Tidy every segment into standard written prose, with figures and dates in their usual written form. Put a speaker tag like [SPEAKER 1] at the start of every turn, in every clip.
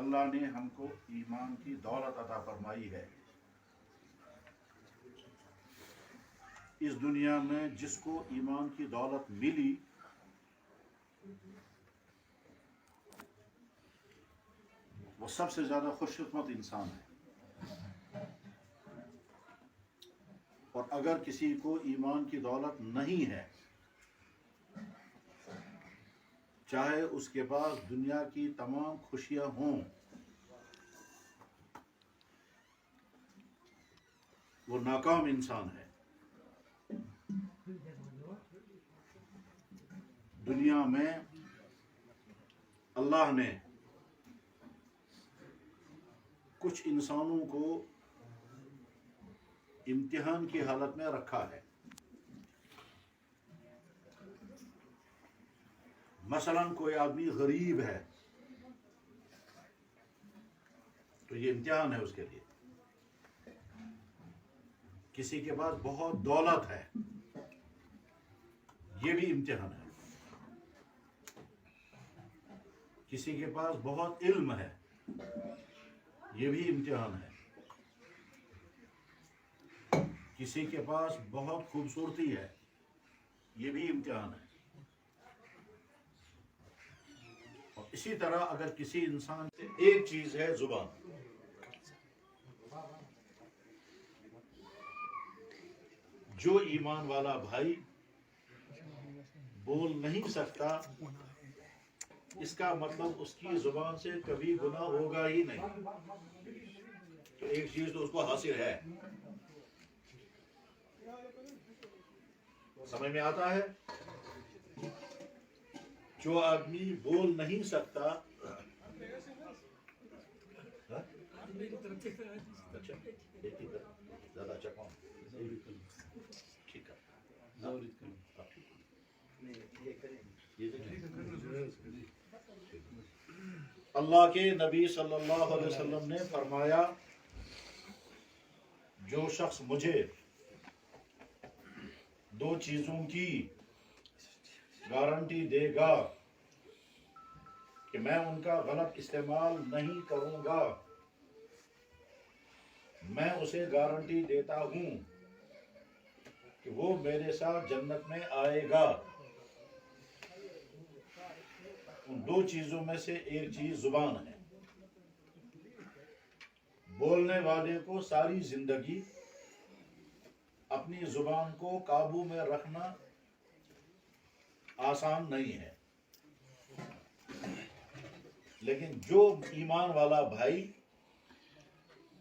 [SPEAKER 1] اللہ نے ہم کو ایمان کی دولت عطا فرمائی ہے. اس دنیا میں جس کو ایمان کی دولت ملی وہ سب سے زیادہ خوش قسمت انسان ہے. اور اگر کسی کو ایمان کی دولت نہیں ہے، چاہے اس کے پاس دنیا کی تمام خوشیاں ہوں، وہ ناکام انسان ہے. دنیا میں اللہ نے کچھ انسانوں کو امتحان کی حالت میں رکھا ہے. مثلا کوئی آدمی غریب ہے تو یہ امتحان ہے اس کے لیے. کسی کے پاس بہت دولت ہے، یہ بھی امتحان ہے. کسی کے پاس بہت علم ہے، یہ بھی امتحان ہے. کسی کے پاس بہت خوبصورتی ہے، یہ بھی امتحان ہے. اور اسی طرح اگر کسی انسان سے ایک چیز ہے زبان، جو ایمان والا بھائی بول نہیں سکتا، اس کا مطلب اس کی زبان سے کبھی گناہ ہوگا ہی نہیں. تو ایک چیز تو اس کو حاصل ہے. سمجھ میں آتا ہے؟ جو آدمی بول نہیں سکتا، زیادہ اچھا کون ٹھیک ہے. اللہ کے نبی صلی اللہ علیہ وسلم نے فرمایا، جو شخص مجھے دو چیزوں کی گارنٹی دے گا کہ میں ان کا غلط استعمال نہیں کروں گا، میں اسے گارنٹی دیتا ہوں کہ وہ میرے ساتھ جنت میں آئے گا. ان دو چیزوں میں سے ایک چیز زبان ہے. بولنے والے کو ساری زندگی اپنی زبان کو قابو میں رکھنا آسان نہیں ہے، لیکن جو ایمان والا بھائی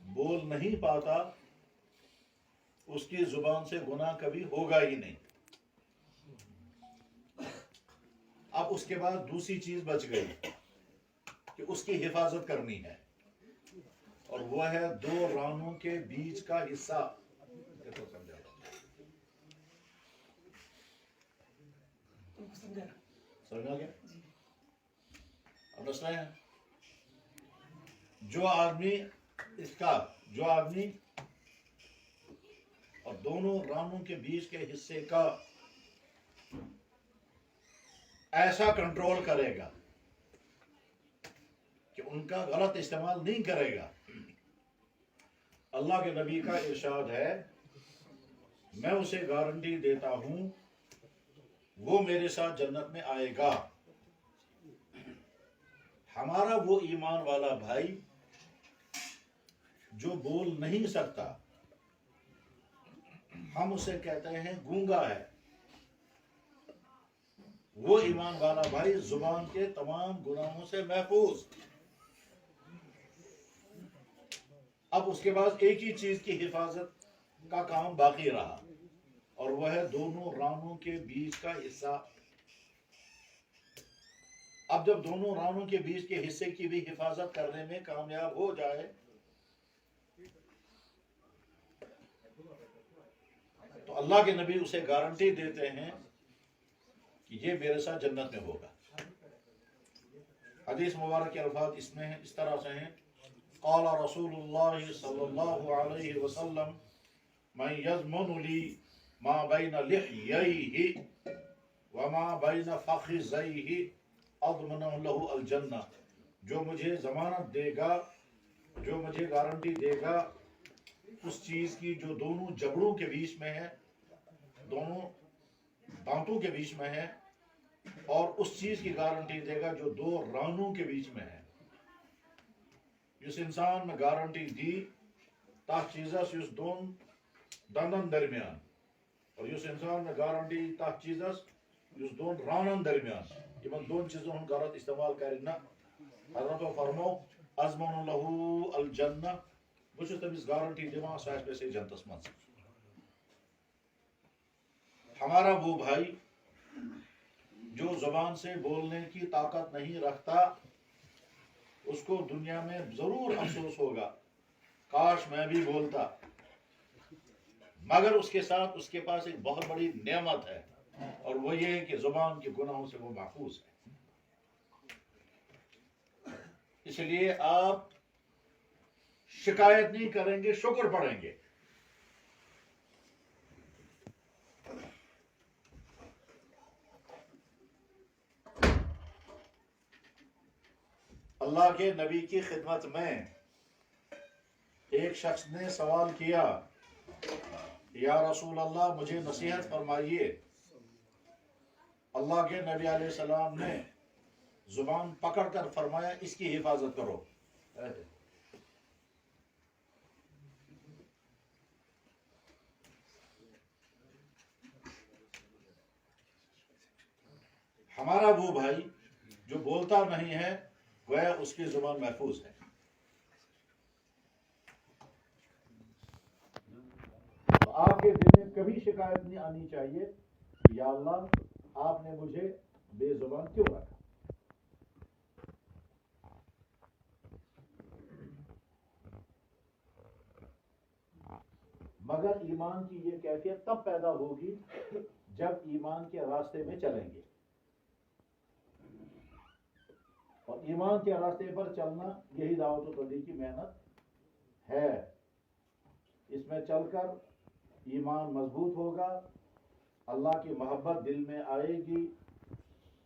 [SPEAKER 1] بول نہیں پاتا، اس کی زبان سے گناہ کبھی ہوگا ہی نہیں. اب اس کے بعد دوسری چیز بچ گئی کہ اس کی حفاظت کرنی ہے، اور وہ ہے دو رانوں کے بیچ کا حصہ. سمجھا گیا؟ اب مسئلہ ہے جو آدمی اور دونوں رانوں کے بیچ کے حصے کا ایسا کنٹرول کرے گا کہ ان کا غلط استعمال نہیں کرے گا. اللہ کے نبی کا ارشاد ہے، میں اسے گارنٹی دیتا ہوں وہ میرے ساتھ جنت میں آئے گا. ہمارا وہ ایمان والا بھائی جو بول نہیں سکتا، ہم اسے کہتے ہیں گونگا ہے، وہ ایمان والا بھائی زبان کے تمام گناہوں سے محفوظ. اب اس کے بعد ایک ہی چیز کی حفاظت کا کام باقی رہا، اور وہ ہے دونوں رانوں کے بیچ کا حصہ. اب جب دونوں رانوں کے بیچ کے حصے کی بھی حفاظت کرنے میں کامیاب ہو جائے تو اللہ کے نبی اسے گارنٹی دیتے ہیں کہ یہ میرے ساتھ جنت میں ہوگا. حدیث مبارک کے الفاظ اس میں ہیں، اس طرح سے ہیں، قال رسول اللہ صلی اللہ علیہ وسلم من یضمن لی ما بین لحییہ وما بین فخذیہ اضمن له الجنہ جو مجھے ضمانت دے گا، جو مجھے گارنٹی دے گا اس چیز کی جو دونوں جبڑوں کے بیچ میں ہے، دونوں دانتوں کے بیچ میں ہے، اور اس چیز کی گارنٹی دے گا جو دو رانوں کے بیچ میں ہے. اس انسان نے گارنٹی دی تاہ چیزس اس دون دندن درمیان، اور اس انسان نے گارنٹی تاہ چیزس اس دون رانن درمیان. یمن دون چیزن ہن غلط استعمال کرنا. حضرت فرمو ازمن لہو الجنہ، بہت تمس گارنٹی دِوان سہ آسہِ سے جنتس مز. ہمارا وہ بھائی جو زبان سے بولنے کی طاقت نہیں رکھتا، اس کو دنیا میں ضرور افسوس ہوگا، کاش میں بھی بولتا. مگر اس کے ساتھ اس کے پاس ایک بہت بڑی نعمت ہے، اور وہ یہ ہے کہ زبان کے گناہوں سے وہ محفوظ ہے. اس لیے آپ شکایت نہیں کریں گے، شکر پڑھیں گے. اللہ کے نبی کی خدمت میں ایک شخص نے سوال کیا، یا رسول اللہ مجھے نصیحت فرمائیے. اللہ کے نبی علیہ السلام نے زبان پکڑ کر فرمایا اس کی حفاظت کرو. ہمارا وہ بھائی جو بولتا نہیں ہے، گویا اس کی زبان محفوظ ہے. تو آپ کے دل میں کبھی شکایت نہیں آنی چاہیے کہ یا اللہ آپ نے مجھے بے زبان کیوں رکھا. مگر ایمان کی یہ کیفیت تب پیدا ہوگی جب ایمان کے راستے میں چلیں گے. اور ایمان کے راستے پر چلنا یہی دعوت و تبلیغ کی محنت ہے. اس میں چل کر ایمان مضبوط ہوگا، اللہ کی محبت دل میں آئے گی،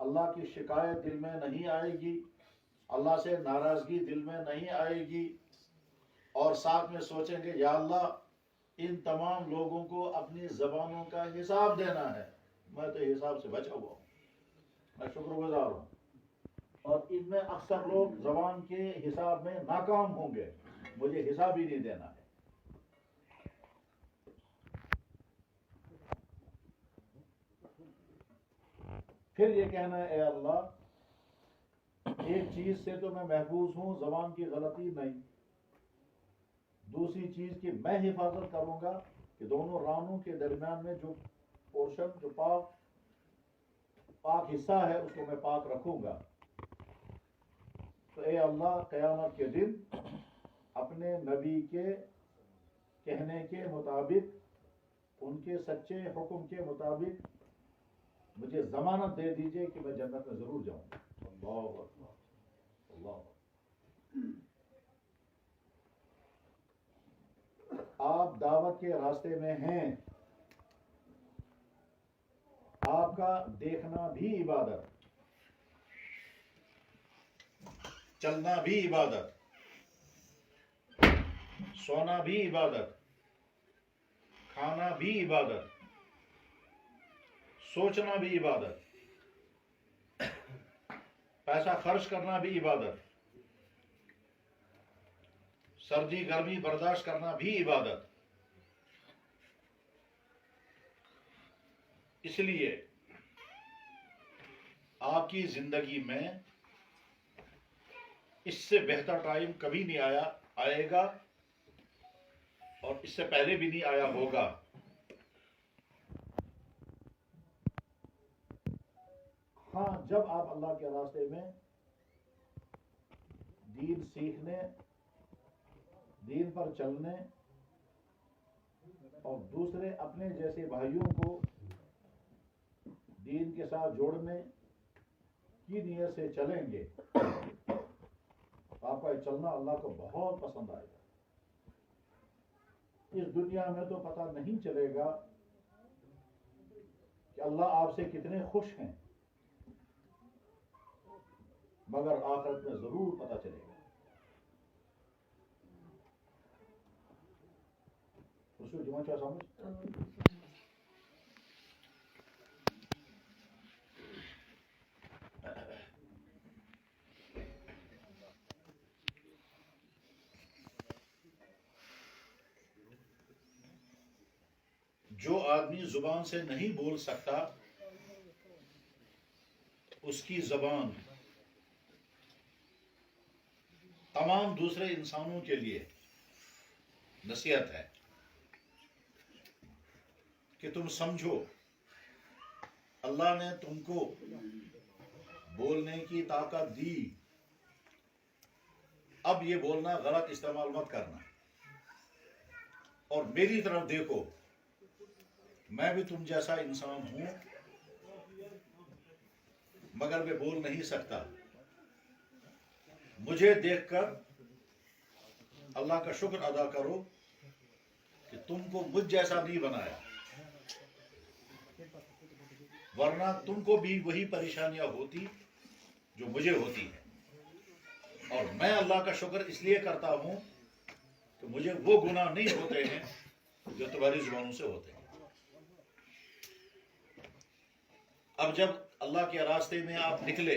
[SPEAKER 1] اللہ کی شکایت دل میں نہیں آئے گی، اللہ سے ناراضگی دل میں نہیں آئے گی، اور ساتھ میں سوچیں گے یا اللہ ان تمام لوگوں کو اپنی زبانوں کا حساب دینا ہے، میں تو حساب سے بچا ہوا ہوں، میں شکر گزار ہوں. اور ان میں اکثر لوگ زبان کے حساب میں ناکام ہوں گے، مجھے حساب ہی نہیں دینا ہے. پھر یہ کہنا ہے اے اللہ ایک چیز سے تو میں محفوظ ہوں، زبان کی غلطی نہیں. دوسری چیز کی میں حفاظت کروں گا کہ دونوں رانوں کے درمیان میں جو پورشن، جو پاک حصہ ہے اس کو میں پاک رکھوں گا. تو اے اللہ قیامت کے دن اپنے نبی کے کہنے کے مطابق، ان کے سچے حکم کے مطابق مجھے ضمانت دے دیجئے کہ میں جنت میں ضرور جاؤں. اللہ اکبر، اللہ اکبر. آپ دعوت کے راستے میں ہیں، آپ کا دیکھنا بھی عبادت، چلنا بھی عبادت، سونا بھی عبادت، کھانا بھی عبادت، سوچنا بھی عبادت، پیسہ خرچ کرنا بھی عبادت، سردی گرمی برداشت کرنا بھی عبادت. اس لیے آپ کی زندگی میں اس سے بہتر ٹائم کبھی نہیں آئے گا، اور اس سے پہلے بھی نہیں آیا ہوگا. ہاں جب آپ اللہ کے راستے میں دین سیکھنے، دین پر چلنے اور دوسرے اپنے جیسے بھائیوں کو دین کے ساتھ جوڑنے کی نیت سے چلیں گے، آپ کا یہ چلنا اللہ کو بہت پسند آئے گا. اس دنیا میں تو پتہ نہیں چلے گا کہ اللہ آپ سے کتنے خوش ہیں. مگر آخرت میں ضرور پتہ چلے گا. رسول جمعہ کیا سمجھ؟ جو آدمی زبان سے نہیں بول سکتا اس کی زبان تمام دوسرے انسانوں کے لیے نصیحت ہے کہ تم سمجھو اللہ نے تم کو بولنے کی طاقت دی، اب یہ بولنا غلط استعمال مت کرنا، اور میری طرف دیکھو میں بھی تم جیسا انسان ہوں مگر میں بول نہیں سکتا. مجھے دیکھ کر اللہ کا شکر ادا کرو کہ تم کو مجھ جیسا نہیں بنایا، ورنہ تم کو بھی وہی پریشانیاں ہوتی جو مجھے ہوتی ہیں. اور میں اللہ کا شکر اس لیے کرتا ہوں کہ مجھے وہ گناہ نہیں ہوتے ہیں جو تمہاری زبانوں سے ہوتے ہیں. اب جب اللہ کے راستے میں آپ نکلے،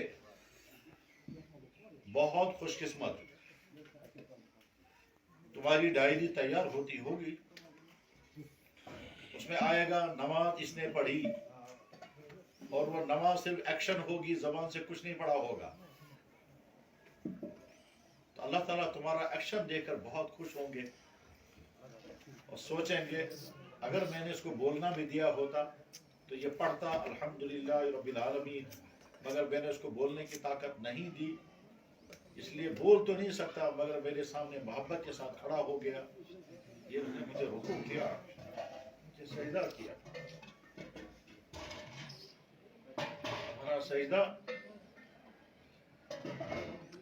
[SPEAKER 1] بہت خوش قسمت، تمہاری ڈائری تیار ہوتی ہوگی، اس میں آئے گا نماز اس نے پڑھی، اور وہ نماز صرف ایکشن ہوگی، زبان سے کچھ نہیں پڑھا ہوگا. تو اللہ تعالیٰ تمہارا ایکشن دیکھ کر بہت خوش ہوں گے اور سوچیں گے اگر میں نے اس کو بولنا بھی دیا ہوتا تو یہ پڑھتا الحمدللہ رب العالمین، مگر میں نے اس کو بولنے کی طاقت نہیں دی، اس لیے بول تو نہیں سکتا مگر میرے سامنے محبت کے ساتھ کھڑا ہو گیا، یہ نے مجھے رکوع کیا، مجھے سجدہ کیا. ہمارا سجدہ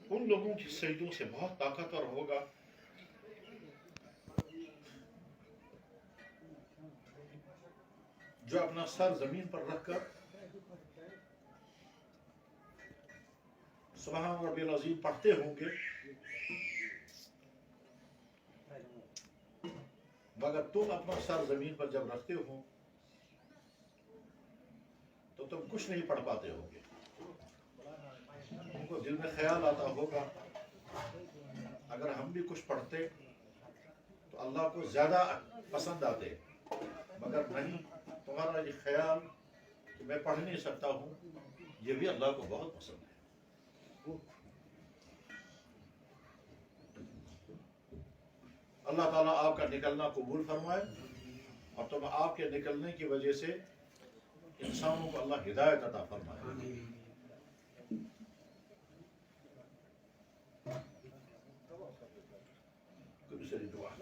[SPEAKER 1] ان لوگوں کی سجدوں سے بہت طاقتور ہوگا جو اپنا سر زمین پر رکھ کر سبحان ربی العظیم پڑھتے ہوں گے، مگر تم اپنا سر زمین پر جب رکھتے ہو تو تم کچھ نہیں پڑھ پاتے ہو گے. تم کو دل میں خیال آتا ہوگا اگر ہم بھی کچھ پڑھتے تو اللہ کو زیادہ پسند آتے، مگر نہیں، تمہارا یہ خیال کہ میں پڑھ نہیں سکتا ہوں یہ بھی اللہ کو بہت پسند ہے. اللہ تعالیٰ آپ کا نکلنا قبول فرمائے، اور تم آپ کے نکلنے کی وجہ سے انسانوں کو اللہ ہدایت عطا فرمائے. دوسری دعا